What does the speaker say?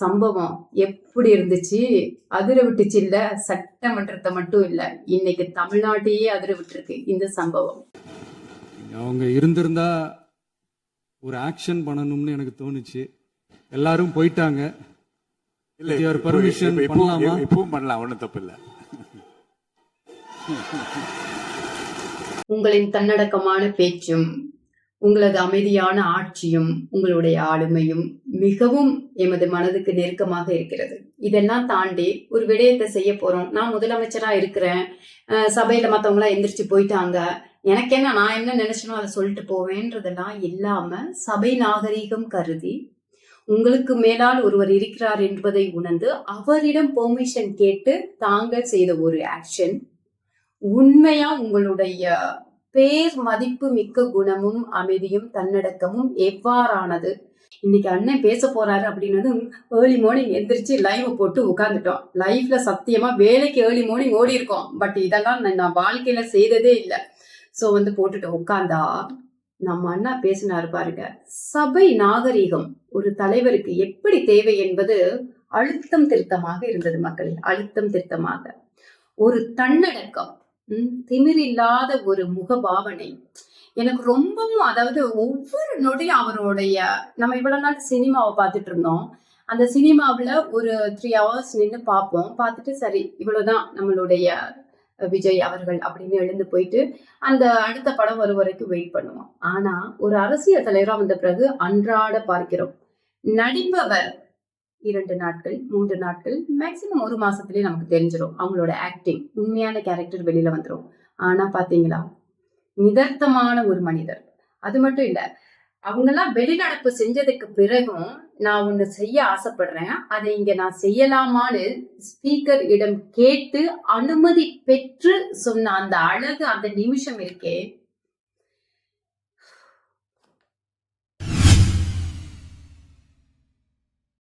சம்பவம் எப்படி இருந்துச்சு? அதிர விட்டுச்சு இல்ல, சட்டமன்றத்தை மட்டும் இல்ல, இன்னைக்கு தமிழ்நாட்டையே அதிர விட்டுருக்கு இந்த சம்பவம். அவங்க இருந்திருந்தா ஒரு ஆக்ஷன் பண்ணணும்னு எனக்கு தோணுச்சு. எல்லாரும் போயிட்டாங்க. இல்ல பர்மிஷன் பண்ணலாமா? இப்பவும் பண்ணலாம், ஒன்றும் தப்பு இல்லை. உங்களின் தன்னடக்கமான பேச்சும் உங்களது அமைதியான ஆட்சியும் உங்களுடைய ஆளுமையும் மிகவும் எமது மனதுக்கு நெருக்கமாக இருக்கிறது. இதெல்லாம் தாண்டி ஒரு விடயத்தை செய்ய போறோம். நான் முதலமைச்சரா இருக்கிறேன், சபையில மத்தவங்களா எந்திரிச்சு போயிட்டாங்க, எனக்கு என்ன, நான் என்ன நினைச்சனோ அதை சொல்லிட்டு போவேன்றதெல்லாம் இல்லாம சபை நாகரீகம் கருதி உங்களுக்கு மேலால் ஒருவர் இருக்கிறார் என்பதை உணர்ந்து அவரிடம் பெர்மிஷன் கேட்டு தாங்கள் செய்த ஒரு ஆக்ஷன் உண்மையா உங்களுடைய பேர் மதிப்பு மிக்க குணமும் அமைதியும் தன்னடக்கமும் எவ்வாறானது. இன்னைக்கு அண்ணன் பேச போறாரு அப்படின்னது ஏர்லி மார்னிங் எந்திரிச்சு லைவ் போட்டு உட்கார்ந்துட்டோம். லைஃப்ல சத்தியமா வேலைக்கு ஏர்லி மார்னிங் ஓடி இருக்கோம், பட் இதெல்லாம் நான் வாழ்க்கையில செய்ததே இல்லை. ஸோ போட்டுட்டு உட்கார்ந்தா நம்ம அண்ணா பேசினாரு பாருங்க, சபை நாகரீகம் ஒரு தலைவருக்கு எப்படி தேவை என்பது அழுத்தம் திருத்தமாக இருந்தது. மக்களில் அழுத்தம் திருத்தமாக ஒரு தன்னடக்கம், திமிரில்லாத ஒரு முகபாவனை எனக்கு ரொம்பவும், அதாவது ஒவ்வொரு நொடியும் அவருடைய, நம்ம இவ்வளவு நாள் சினிமாவை பார்த்துட்டு இருந்தோம், அந்த சினிமாவில் ஒரு 3 hours நின்று பார்ப்போம், பார்த்துட்டு சரி இவ்வளவுதான் நம்மளுடைய விஜய் அவர்கள் அப்படின்னு எழுந்து போயிட்டு அந்த அடுத்த படம் வரும் வரைக்கும் வெயிட் பண்ணுவோம். ஆனா ஒரு அரசியல் தலைவரா வந்த பிறகு அன்றாட பார்க்கிறோம். நடிப்பவர் 2 நாட்கள் 3 நாட்கள் மேக்சிமம் 1 மாசத்துலயே நமக்கு தெரிஞ்சிடும் அவங்களோட ஆக்டிங், உண்மையான கேரக்டர் வெளியில வந்துடும். ஆனா பாத்தீங்களா, நிதர்த்தமான ஒரு மனிதர். அது மட்டும் இல்ல, அவங்கெல்லாம் வெளிநடப்பு செஞ்சதுக்கு பிறகும் நான் ஒண்ணு செய்ய ஆசைப்படுறேன், அதை இங்க நான் செய்யலாமான்னு ஸ்பீக்கர் இடம் கேட்டு அனுமதி பெற்று சொன்ன அந்த அழகு, அந்த நிமிஷம் இருக்கே,